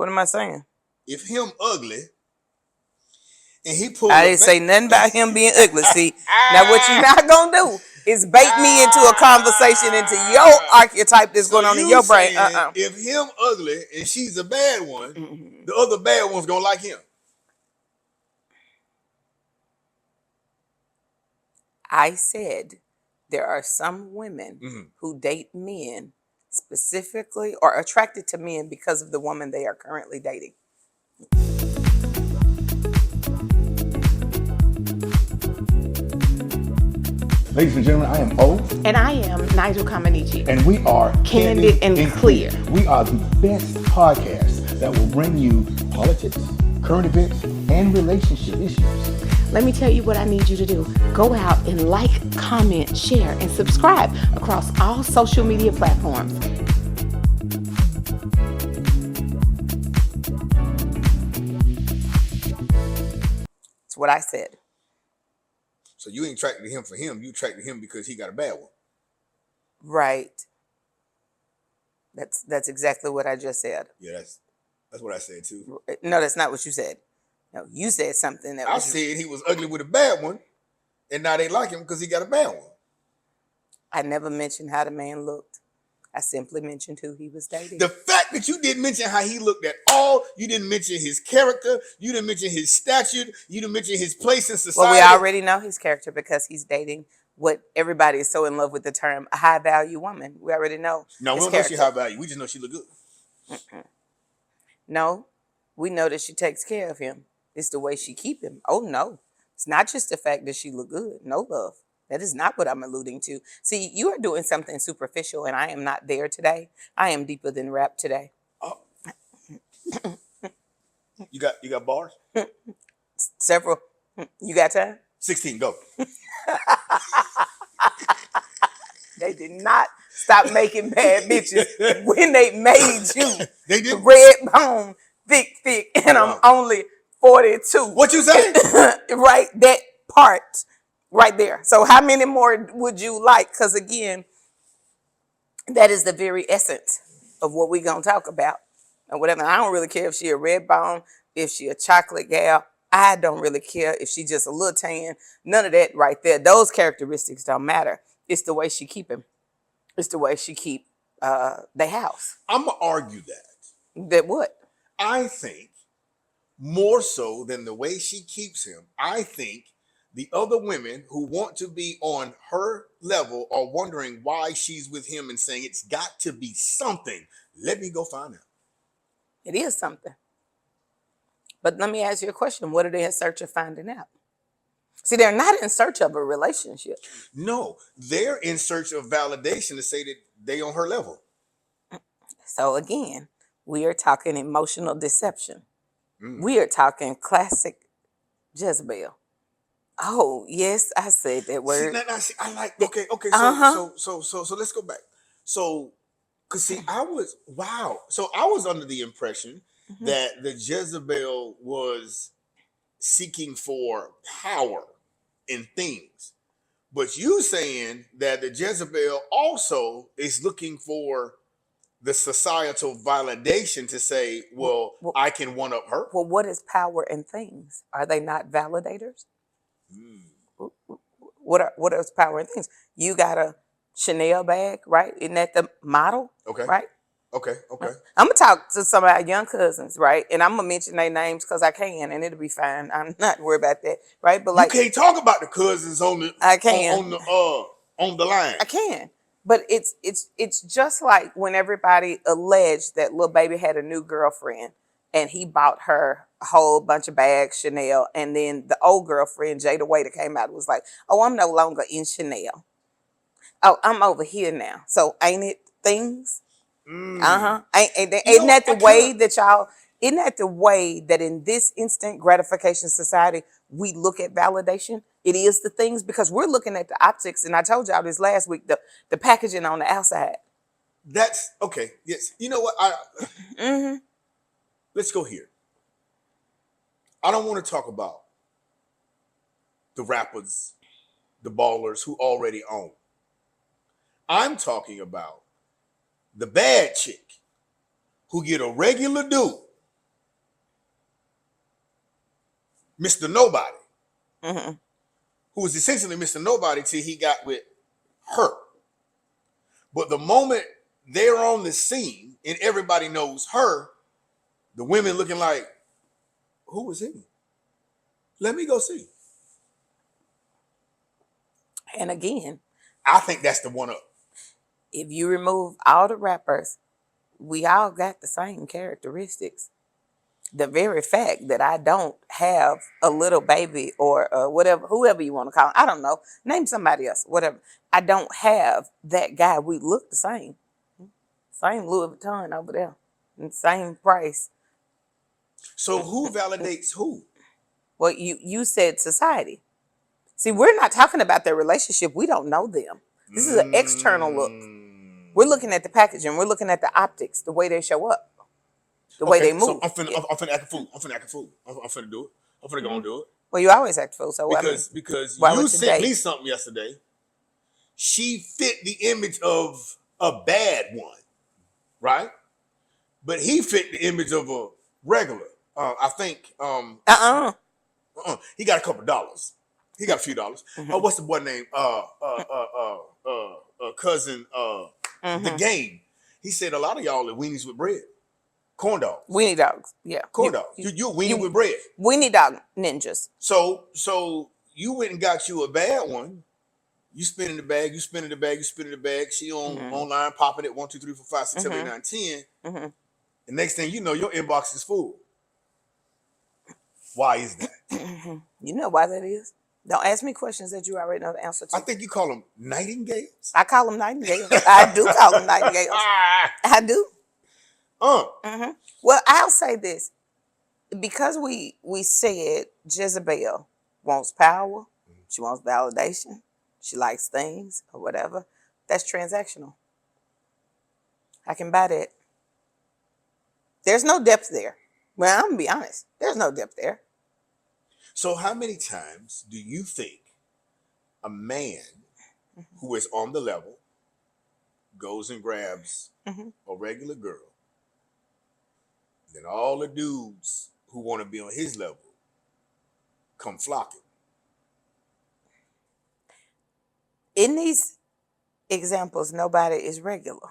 What am I saying? If him ugly, and he pulled. I didn't say nothing about him being ugly. See, now what you're not gonna do is bait me into a conversation into your archetype that's going on in your brain. If him ugly and she's a bad one, the other bad one's gonna like him. I said there are some women who date men specifically or attracted to men because of the woman they are currently dating. Ladies and gentlemen, I am O. And I am Nigeal Comaneci. And we are Candid and Clear. We are the best podcast that will bring you politics, current events, and relationship issues. Let me tell you what I need you to do. Go out and like, comment, share, and subscribe across all social media platforms. That's what I said. So you ain't attracted to him for him. You attracted to him because he got a bad one. Right. That's exactly what I just said. Yeah, that's what I said too. No, that's not what you said. No, you said something that I said he was ugly with a bad one, and now they like him because he got a bad one. I never mentioned how the man looked. I simply mentioned who he was dating. The fact that you didn't mention how he looked at all, you didn't mention his character, you didn't mention his stature, you didn't mention his place in society. Well, we already know his character because he's dating what everybody is so in love with the term a high value woman. We already know. No, we don't know she high value. We just know she look good. No, we know that she takes care of him. It's the way she keep him. Oh no, it's not just the fact that she look good. No, love. That is not what I'm alluding to. See, you are doing something superficial, and I am not there today. I am deeper than rap today. Oh. You got bars? Several. You got time? 16, go. They did not stop making bad bitches when they made you. They did. Red bone, thick, and I'm only 42. What you say? Right, that part. Right there. So how many more would you like? Because again, that is the very essence of what we're going to talk about. And whatever. I don't really care if she a red bone, if she a chocolate gal. I don't really care if she just a little tan. None of that right there. Those characteristics don't matter. It's the way she keep him. It's the way she keep the house. I'm going to argue that. That what? I think more so than the way she keeps him, I think the other women who want to be on her level are wondering why she's with him and saying it's got to be something. Let me go find out. It is something. But let me ask you a question. What are they in search of finding out? See, they're not in search of a relationship. No, they're in search of validation to say that they on her level. So again, we are talking emotional deception. We are talking classic Jezebel. Oh, yes, I said that word. See, I like, okay. So let's go back. So, because see, I was under the impression that the Jezebel was seeking for power in things. But you saying that the Jezebel also is looking for the societal validation to say, well, I can one up her. Well, what is power in things? Are they not validators? What is power in things? You got a Chanel bag, right? Isn't that the model? Okay. Right? Okay. I'm going to talk to some of our young cousins, right? And I'm going to mention their names because I can, and it'll be fine. I'm not worried about that, right? But like, you can't talk about the cousins on the I can. on the line. I can. But it's just like when everybody alleged that Lil Baby had a new girlfriend and he bought her a whole bunch of bags, Chanel, and then the old girlfriend, Jada Waiter, came out and was like, oh, I'm no longer in Chanel. Oh, I'm over here now. So ain't it things? Isn't that the way that y'all, isn't that the way that in this instant gratification society, we look at validation? It is the things because we're looking at the optics. And I told y'all this last week, the packaging on the outside. That's okay. Yes. You know what? Let's go here. I don't want to talk about the rappers, the ballers who already own. I'm talking about the bad chick who get a regular dude Mr. Nobody, Mm-hmm. who was essentially Mr. Nobody till he got with her. But the moment they're on the scene and everybody knows her, the women looking like, who was he? Let me go see. And again, I think that's the one up. if you remove all the rappers, we all got the same characteristics. The very fact that I don't have a little baby or whatever, whoever you want to call him, I don't know, name somebody else, whatever. I don't have that guy. We look the same. Same Louis Vuitton over there. And same price. So who validates who? Well, you said society. See, we're not talking about their relationship. We don't know them. This is an external look. We're looking at the packaging. We're looking at the optics, the way they show up, the way they move. So I'm finna act a fool. I'm finna do it. I'm finna go and do it. Well, you always act fool. So Because you sent me something yesterday. She fit the image of a bad one, right? But he fit the image of a regular. I think. He got a couple dollars. He got a few dollars. What's the boy name? Cousin. The Game. He said a lot of y'all are weenies with bread. Corn dogs. Weenie dogs. Yeah. Corn dogs. You're a weenie with bread. Weenie dog ninjas. So you went and got you a bad one. You spinning the bag. She online popping it 1, 2, 3, 4, 5, 6, 7, 8, 9, 10. The next thing you know, your inbox is full. Why is that? You know why that is? Don't ask me questions that you already know the answer to. I think you call them nightingales. I call them nightingales. I do call them nightingales. I do. Well, I'll say this. Because we said Jezebel wants power, she wants validation, she likes things or whatever, that's transactional. I can buy that. There's no depth there. Well, I'm going to be honest. There's no depth there. So how many times do you think a man who is on the level goes and grabs a regular girl, then all the dudes who want to be on his level come flocking? In these examples, nobody is regular.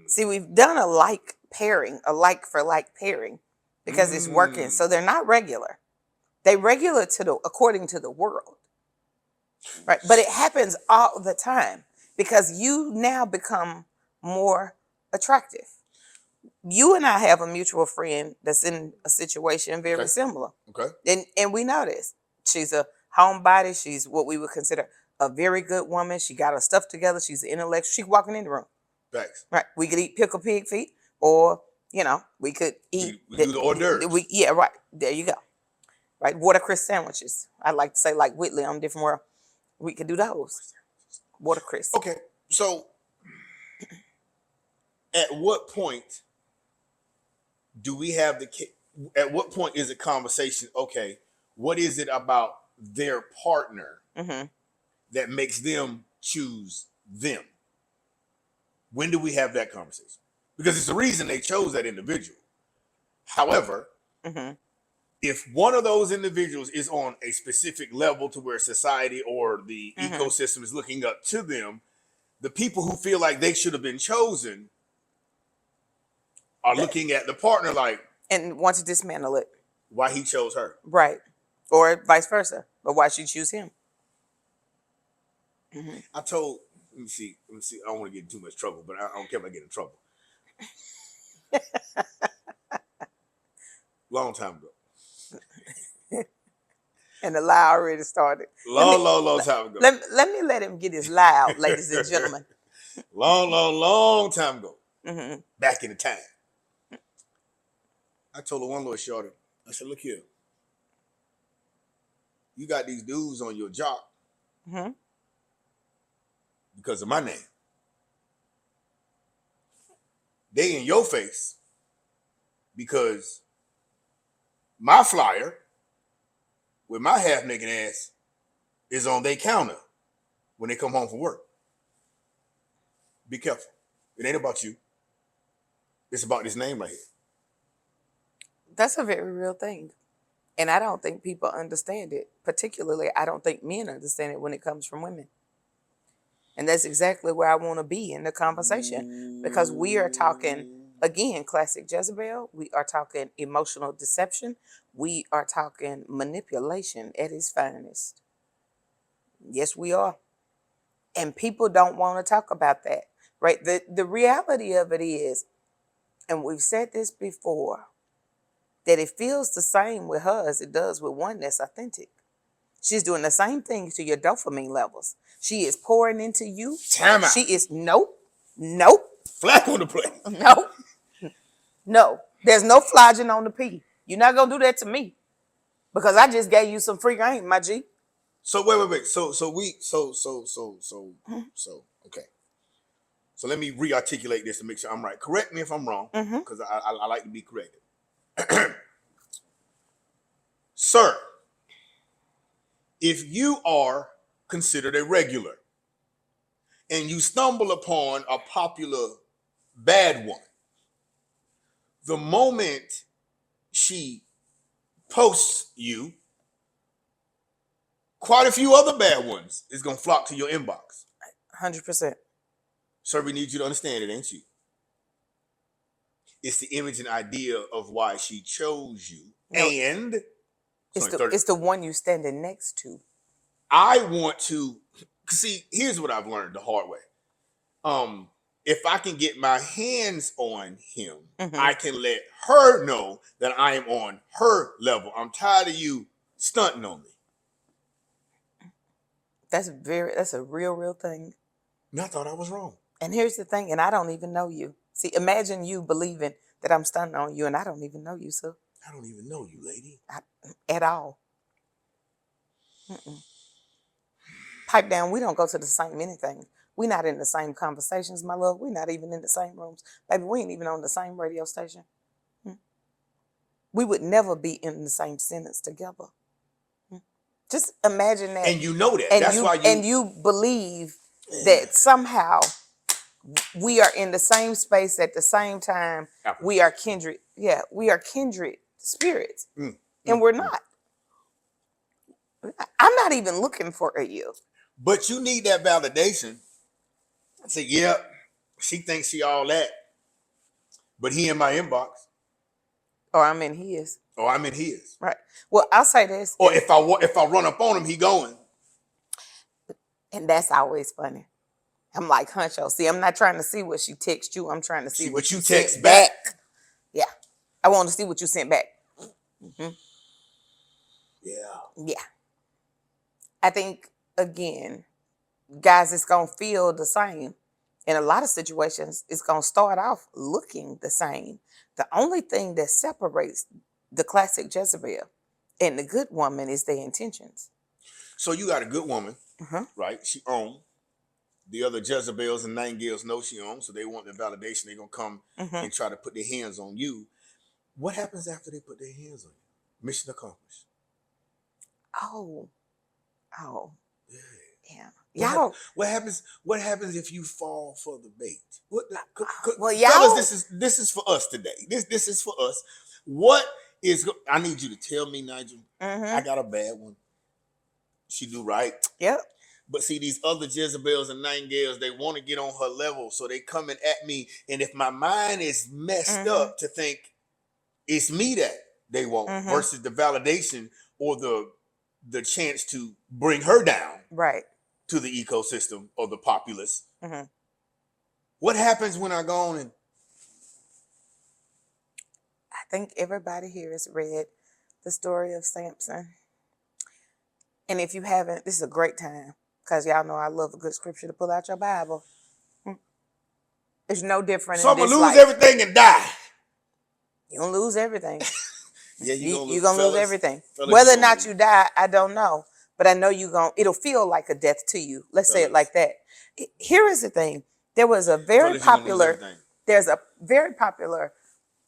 See, we've done a like pairing, a like for like pairing, because it's working. So they're not regular. They regular according to the world. Right? But it happens all the time because you now become more attractive. You and I have a mutual friend that's in a situation very similar. Okay. And we know this. She's a homebody. She's what we would consider a very good woman. She got her stuff together. She's an intellectual. She's walking in the room. Thanks. Right. We could eat pickle pig feet, or we could eat. We do the hors d'oeuvres. Right. There you go. Right. Watercress sandwiches. I like to say like Whitley on Different World. We could do those. Watercress. Okay. So at what point do we have at what point is a conversation, okay, what is it about their partner that makes them choose them? When do we have that conversation? Because it's the reason they chose that individual. However, if one of those individuals is on a specific level to where society or the ecosystem is looking up to them, the people who feel like they should have been chosen are looking at the partner like, and want to dismantle it. Why he chose her. Right. Or vice versa. But why she choose him. Let me see. I don't want to get in too much trouble, but I don't care if I get in trouble. Long time ago. And the lie already started. Long time ago. Let me let him get his lie out, ladies and gentlemen. Long time ago. Back in the time. I told her one little shorty, I said, look here. You got these dudes on your job because of my name. They in your face because my flyer with my half-naked ass is on their counter when they come home from work. Be careful. It ain't about you. It's about this name right here. That's a very real thing. And I don't think people understand it. Particularly, I don't think men understand it when it comes from women. And that's exactly where I want to be in the conversation. Because we are talking, again, classic Jezebel. We are talking emotional deception. We are talking manipulation at its finest. Yes, we are. And people don't want to talk about that, right? The reality of it is, and we've said this before, that it feels the same with her as it does with one that's authentic. She's doing the same thing to your dopamine levels. She is pouring into you. Time out. She is, nope. Flag on the play. No. There's no flogging on the P. You're not going to do that to me. Because I just gave you some free game, my G. So wait. Okay. So let me re-articulate this to make sure I'm right. Correct me if I'm wrong, because I like to be corrected. Sir, if you are considered a regular and you stumble upon a popular bad one, the moment she posts you, quite a few other bad ones is going to flock to your inbox. 100%. Sir, we need you to understand it, ain't you? It's the image and idea of why she chose you. No, and it's the one you standing next to. I want to see, here's what I've learned the hard way. If I can get my hands on him, I can let her know that I am on her level. I'm tired of you stunting on me. That's a real thing. And I thought I was wrong. And here's the thing, and I don't even know you. See, imagine you believing that I'm stunting on you, and I don't even know you, sir. I don't even know you, lady. At all. Pipe down, we don't go to the same anything. We're not in the same conversations, my love. We're not even in the same rooms. Baby, we ain't even on the same radio station. We would never be in the same sentence together. Just imagine that. And you know that. And you believe that somehow we are in the same space at the same time. We are kindred. Yeah, we are kindred spirits. And we're not. I'm not even looking for you. But you need that validation. I say, yeah, she thinks she all that. But he in my inbox. Or I'm in his. Or I'm in his. Right. Well, I'll say this. Or if I run up on him, he going. And that's always funny. I'm like, Huncho, see, I'm not trying to see what she text you. I'm trying to see what you text back. Yeah. I want to see what you sent back. Yeah. I think, again, guys, it's going to feel the same. In a lot of situations, it's going to start off looking the same. The only thing that separates the classic Jezebel and the good woman is their intentions. So you got a good woman, right? She owned. The other Jezebels and Nigeals know she owns, so they want the validation. They're going to come and try to put their hands on you. What happens after they put their hands on you? Mission accomplished. Oh. Yeah. What happens if you fall for the bait? Well, y'all, this is for us today. This is for us. What is? I need you to tell me, Nigel. I got a bad one. She do right. Yep. But see, these other Jezebels and Nigeals, they want to get on her level, so they coming at me. And if my mind is messed up to think it's me that they want versus the validation or the chance to bring her down, right, to the ecosystem or the populace. What happens when I go on and? I think everybody here has read the story of Samson. And if you haven't, this is a great time. Because y'all know I love a good scripture to pull out your Bible. It's no different so in this life. So I'm going to lose everything and die. You're going to lose everything. Yeah, you're going to lose everything. Whether or not you die, I don't know. But I know it'll feel like a death to you. Let's say it like that. Here is the thing. There's a very popular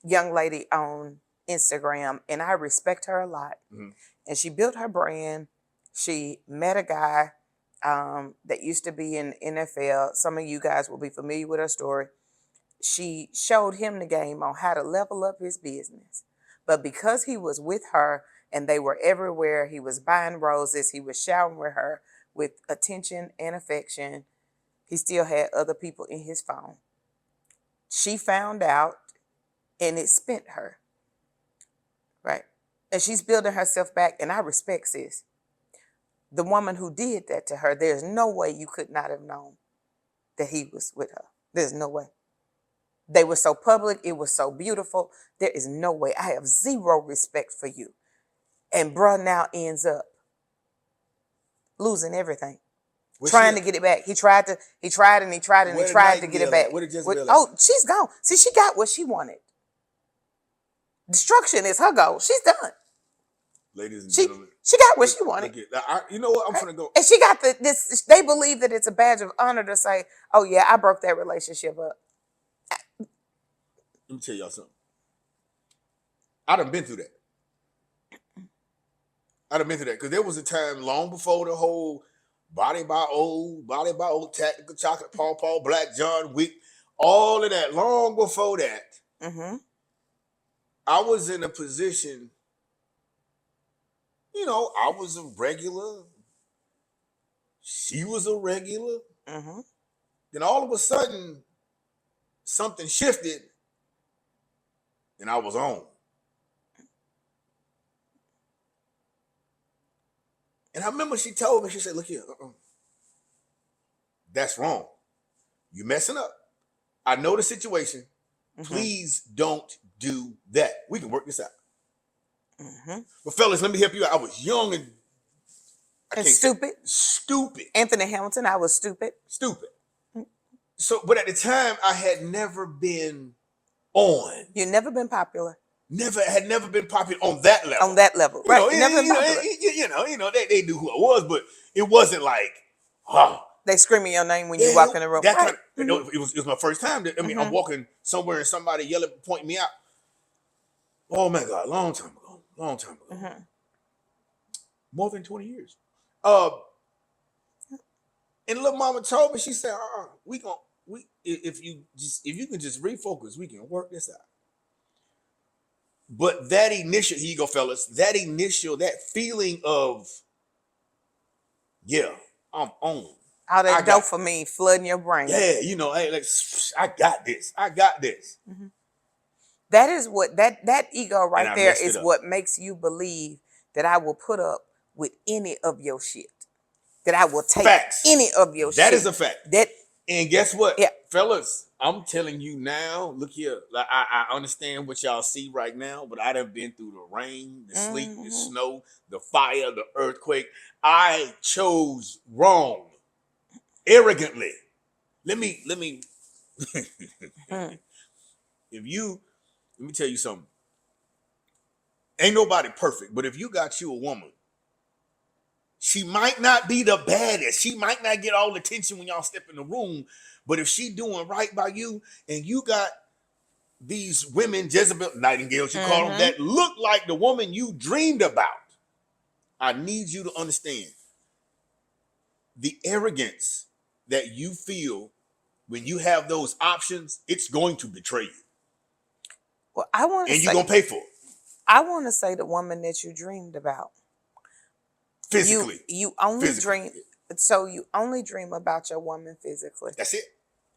young lady on Instagram, and I respect her a lot. And she built her brand. She met a guy that used to be in NFL. Some of you guys will be familiar with her story. She showed him the game on how to level up his business. But because he was with her and they were everywhere. He was buying roses. He was showering her with attention and affection. He still had other people in his phone. She found out, and it spent her. Right. And she's building herself back, and I respect sis. The woman who did that to her, there's no way you could not have known that he was with her. There's no way. They were so public. It was so beautiful. There is no way. I have zero respect for you. And bruh now ends up losing everything. Trying to get it back. He tried to get it back. She's gone. See, she got what she wanted. Destruction is her goal. She's done. Ladies and gentlemen, she got what she wanted. You know what? I'm finna go. And she got this. They believe that it's a badge of honor to say, "Oh yeah, I broke that relationship up." Let me tell y'all something. I done been through that. Because there was a time long before the whole body by old, tactical chocolate, Paw, Black John, Wick, all of that. Long before that, I was in a position. I was a regular. She was a regular. Then all of a sudden, something shifted, and I was on. And I remember she told me, she said, "Look here, that's wrong. You messing up. I know the situation. Please don't do that. We can work this out." But fellas, let me help you out. I was young and stupid. Anthony Hamilton, I was stupid. So, but at the time, I had never been on. You'd never been popular. Had never been popular on that level. Right? Never been popular. They knew who I was, but it wasn't like, they screaming your name when you walk in the room. It was my first time. I'm walking somewhere and somebody yelling, pointing me out. Oh my God, long time ago. More than 20 years. And little mama told me, she said, if you can just refocus, we can work this out. But that initial, here you go, fellas, that feeling of, I'm on. All that dopamine flooding your brain. Yeah, hey, like, I got this. That is what that ego right there is what makes you believe that I will put up with any of your shit. That I will take any of your shit. That is a fact. And guess what? Yeah. Fellas, I'm telling you now, look here, like I understand what y'all see right now, but I done been through the rain, the sleet, the snow, the fire, the earthquake. I chose wrong. Arrogantly. Let me let me tell you something. Ain't nobody perfect, but if you got you a woman, she might not be the baddest. She might not get all the attention when y'all step in the room, but if she doing right by you and you got these women, Jezebel, Nightingales, you call them, that look like the woman you dreamed about, I need you to understand the arrogance that you feel when you have those options, it's going to betray you. Well, and you're going to pay for it. I want to say the woman that you dreamed about. Physically. You only dream. So you only dream about your woman physically. That's it.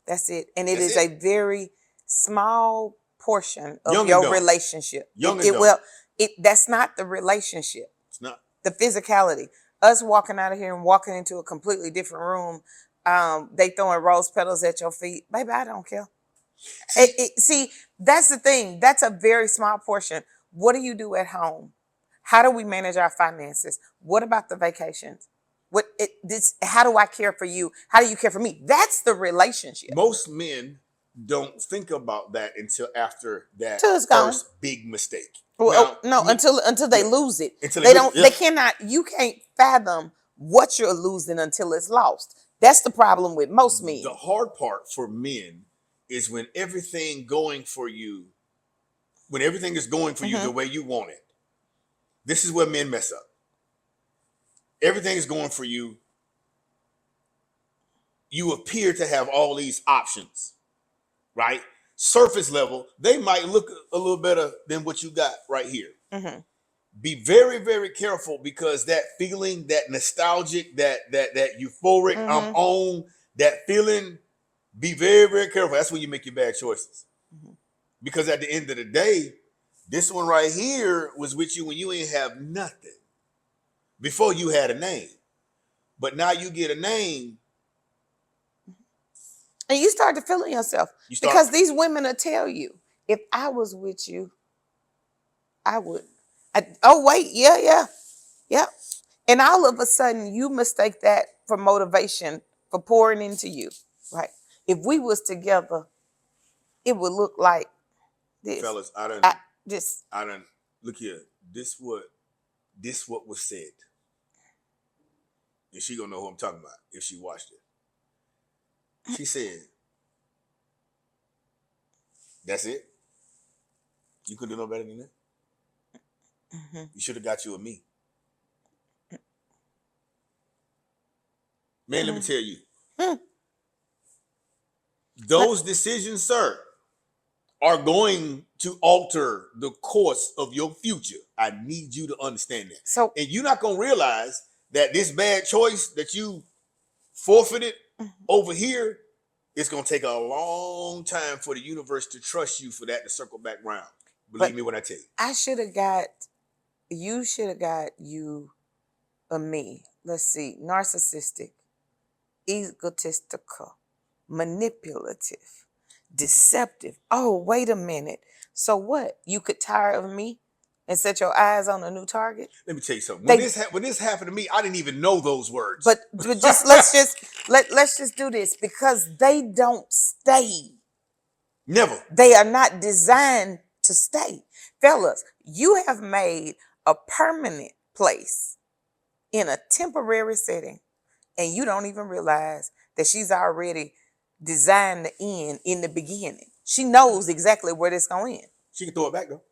That's it. And it is a very small portion of your relationship. That's not the relationship. It's not. The physicality. Us walking out of here and walking into a completely different room, they throwing rose petals at your feet. Baby, I don't care. See, that's the thing. That's a very small portion. What do you do at home? How do we manage our finances? What about the vacations? How do I care for you? How do you care for me? That's the relationship. Most men don't think about that until after that first big mistake. Well, until they lose it. They cannot, you can't fathom what you're losing until it's lost. That's the problem with most men. The hard part for men is when everything is going for you the way you want it. This is where men mess up. Everything is going for you. You appear to have all these options, right? Surface level, they might look a little better than what you got right here. be very, very careful, because that feeling, that nostalgic, that euphoric, I'm on, that feeling, be very, very careful. That's when you make your bad choices. Because at the end of the day, this one right here was with you when you ain't have nothing. Before you had a name. But now you get a name. And you start to feel it yourself. Because these women will tell you, if I was with you, I would. Oh, wait. Yeah. And all of a sudden, you mistake that for motivation, for pouring into you. Right. If we was together, it would look like this. Fellas, I done, look here. This what was said. And she gonna know who I'm talking about if she watched it. She said, that's it? You couldn't do no better than that? You should have got you a me. Man, let me tell you. Those decisions, sir, are going to alter the course of your future. I need you to understand that. And you're not going to realize that this bad choice that you forfeited over here, it's going to take a long time for the universe to trust you for that to circle back round. Believe me when I tell you. You should have got you a me. Let's see. Narcissistic, egotistical, manipulative, deceptive. Oh, wait a minute. So what? You could tire of me and set your eyes on a new target? Let me tell you something. When this happened to me, I didn't even know those words. But just let's just do this, because they don't stay. Never. They are not designed to stay. Fellas, you have made a permanent place in a temporary setting, and you don't even realize that she's already designed the end in the beginning. She knows exactly where this going to end. She can throw it back, though.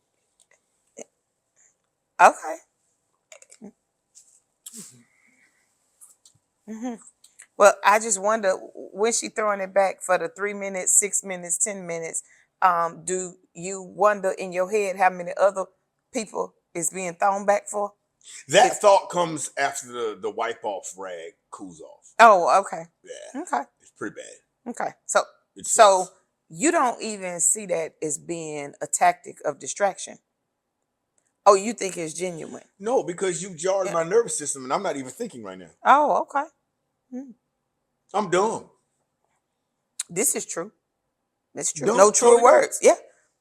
Okay. Well, I just wonder, when she throwing it back for the 3 minutes, 6 minutes, 10 minutes, do you wonder in your head how many other people is being thrown back for? That thought comes after the wipe off rag cools off. Oh, okay. Yeah. Okay. It's pretty bad. Okay. So you don't even see that as being a tactic of distraction. Oh, you think it's genuine? No, because you jarred my nervous system, and I'm not even thinking right now. Oh, okay. I'm dumb. This is true. It's true. No truer words. Yeah.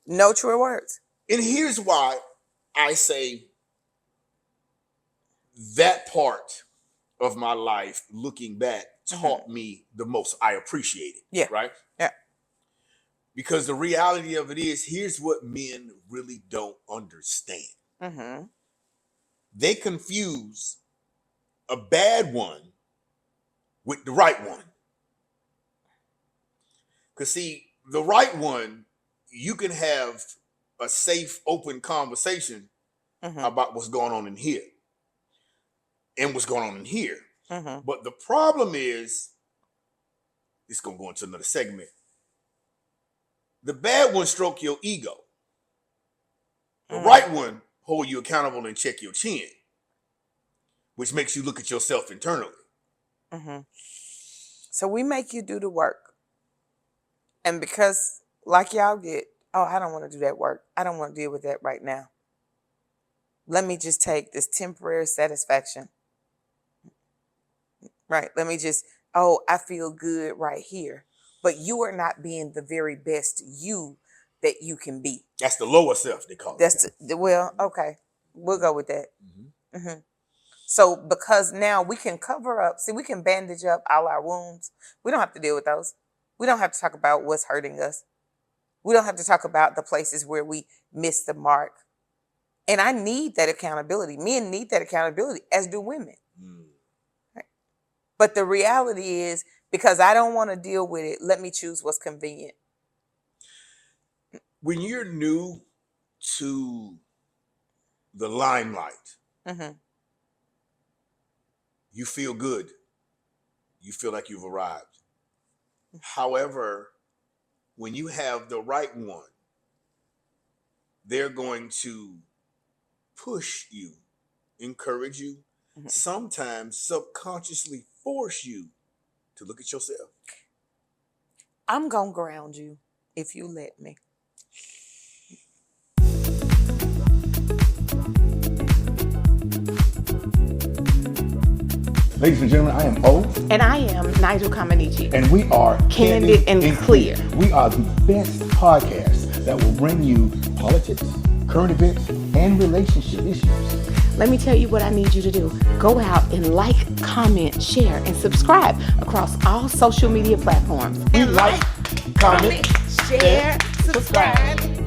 No truer words. And here's why I say that part of my life, looking back, taught me the most. I appreciate it. Yeah. Right? Yeah. Because the reality of it is, here's what men really don't understand. They confuse a bad one with the right one. Because see, the right one, you can have a safe, open conversation about what's going on in here and what's going on in here. But the problem is, it's going to go into another segment. The bad one stroke your ego. The right one hold you accountable and check your chin, which makes you look at yourself internally. So we make you do the work. And because, like y'all get, oh, I don't want to do that work. I don't want to deal with that right now. Let me just take this temporary satisfaction. Right. Let me just, I feel good right here. But you are not being the very best you that you can be. That's the lower self, they call it. Well, okay. We'll go with that. So because now we can cover up, we can bandage up all our wounds. We don't have to deal with those. We don't have to talk about what's hurting us. We don't have to talk about the places where we missed the mark. And I need that accountability. Men need that accountability, as do women. Right? But the reality is, because I don't want to deal with it, let me choose what's convenient. When you're new to the limelight, you feel good. You feel like you've arrived. However, when you have the right one, they're going to push you, encourage you, sometimes subconsciously force you to look at yourself. I'm going to ground you if you let me. Ladies and gentlemen, I am O. And I am Nigeal Comaneci. And we are Candid and Clear. We are the best podcast that will bring you politics, current events, and relationship issues. Let me tell you what I need you to do. Go out and like, comment, share, and subscribe across all social media platforms. We like, comment, share, subscribe.